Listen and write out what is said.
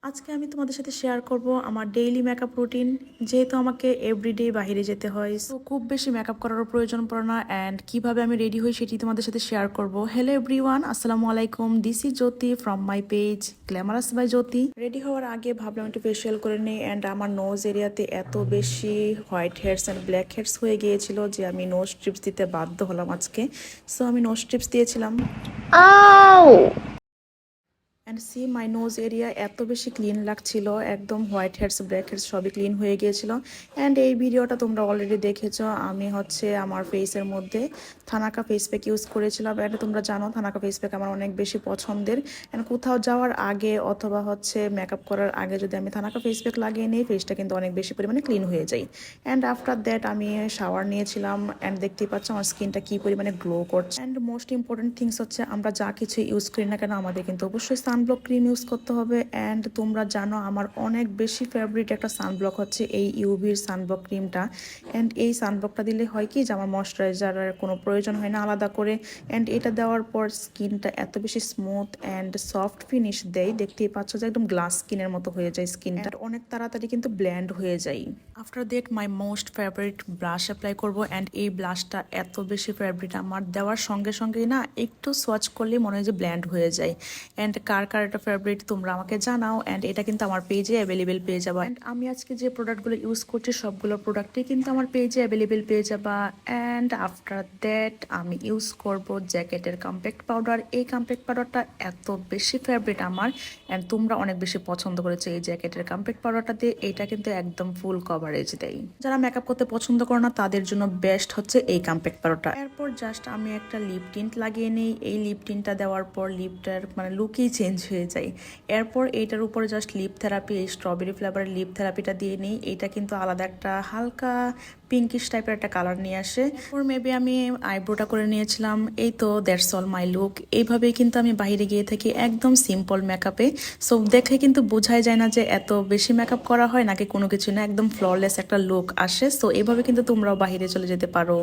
আজকে আমি তোমাদের সাথে শেয়ার করব আমার ডেইলি মেকআপ রুটিন। যেহেতু আমাকে এভরিডে বাইরে যেতে হয়, সো খুব বেশি মেকআপ করারও প্রয়োজন পড়ে না। অ্যান্ড কিভাবে আমি রেডি হই সেটি তোমাদের সাথে শেয়ার করব। হ্যালো এভরিওয়ান, আসসালামু আলাইকুম। This is Jyoti from my page glamorous by Jyoti. Ready হওয়ার আগে ভাবলাম একটু ফেশিয়াল করে নিই। অ্যান্ড আমার নোজ এরিয়াতে এত বেশি white hairs and black hairs হয়ে গিয়েছিল যে আমি নোজ স্ট্রিপস দিতে বাধ্য হলাম আজকে। সো আমি নোজ স্ট্রিপস দিয়েছিলাম। And see my nose area এত বেশি ক্লিন লাগছিল, একদম হোয়াইট হেডস ব্ল্যাক হেডস সবই ক্লিন হয়ে গিয়েছিল। অ্যান্ড এই ভিডিওটা তোমরা অলরেডি দেখেছো। আমি আমার ফেসের মধ্যে থানাকা ফেস প্যাক ইউজ করেছিলাম। অ্যান্ড তোমরা জানো থানাকা ফেস প্যাক আমার অনেক বেশি পছন্দের। অ্যান্ড কোথাও যাওয়ার আগে অথবা মেকআপ করার আগে যদি আমি থানাকা ফেস প্যাক লাগিয়ে নিই, ফেসটা কিন্তু অনেক বেশি পরিমাণে ক্লিন হয়ে যায়। অ্যান্ড আফটার দ্যাট আমি শাওয়ার নিয়েছিলাম। অ্যান্ড দেখতেই পাচ্ছ আমার স্কিনটা কী পরিমাণে গ্লো করছে। অ্যান্ড মোস্ট ইম্পর্টেন্ট থিংস হচ্ছে আমরা যা কিছু ইউজ করি না কেন আমাদের কিন্তু অবশ্যই সানব্লক ক্রিম ইউজ করতে হবে। অ্যান্ড তোমরা জানো আমার অনেক বেশি ফেভারিট একটা সানব্লক হচ্ছে এই ইউভির সানব্লক ক্রিমটা। অ্যান্ড এই সানব্লকটা দিলে হয় কি যে আমার ময়শ্চারাইজারের কোনো প্রয়োজন হয় না আলাদা করে। অ্যান্ড এটা দেওয়ার পর স্কিনটা এত বেশি স্মুথ অ্যান্ড সফট ফিনিশ দেয়, দেখতেই পাচ্ছ যে একদম গ্লাস স্কিনের মতো হয়ে যায় স্কিনটা, অনেক তাড়াতাড়ি কিন্তু ব্ল্যান্ড হয়ে যায়। After that my most favourite blush apply করবো। অ্যান্ড এই ব্লাশটা এত বেশি ফেভারিট আমার, দেওয়ার সঙ্গে সঙ্গেই না একটু সোয়াচ করলে মনে হয় যে ব্ল্যান্ড হয়ে যায়। অ্যান্ড কার কার এটা ফেভারিট তোমরা আমাকে জানাও। অ্যান্ড এটা কিন্তু আমার পেজে অ্যাভেলেবেল পেয়ে যাবা। অ্যান্ড আমি আজকে যে প্রোডাক্টগুলো ইউজ করছি সবগুলো প্রোডাক্টই কিন্তু আমার পেজে অ্যাভেলেবেল পেয়ে যাবা। অ্যান্ড আফটার দ্যাট আমি ইউজ করব জ্যাকেটের কম্প্যাক্ট পাউডার। এই কম্প্যাক্ট পাউডারটা এত বেশি ফেভারিট আমার, অ্যান্ড তোমরা অনেক বেশি পছন্দ করেছো এই জ্যাকেটের কম্প্যাক্ট পাউডারটা দিয়ে। এটা কিন্তু একদম ফুল কভারেজ দেয়। যারা মেকআপ করতে পছন্দ করে না তাদের জন্য বেস্ট হচ্ছে এই কম্প্যাক্ট পাউডারটা। এরপর জাস্ট আমি একটা লিপ টিন্ট লাগিয়ে নিই। এই লিপ টিন্টটা দেওয়ার পর লিপটার লুকই চেঞ্জ হয়ে যায়। এরপর এইটার উপরে জাস্ট লিপ থেরাপি, এই স্ট্রবেরি ফ্লেভারের লিপ থেরাপিটা দিয়ে নিই। এইটা কিন্তু আলাদা একটা হালকা পিঙ্কিশ টাইপের একটা কালার নিয়ে আসে। এরপর মেবি আমি আইব্রোটা করে নিয়েছিলাম। এই তো দ্যাটস অল মাই লুক। এইভাবেই কিন্তু আমি বাইরে গিয়ে থাকি একদম সিম্পল মেকআপে। সো দেখে কিন্তু বোঝাই যায় না যে এত বেশি মেকআপ করা হয় নাকি কোনো কিছু না, একদম ফ্ললেস একটা লুক আসে। সো এইভাবে কিন্তু তোমরাও বাইরে চলে যেতে পারো।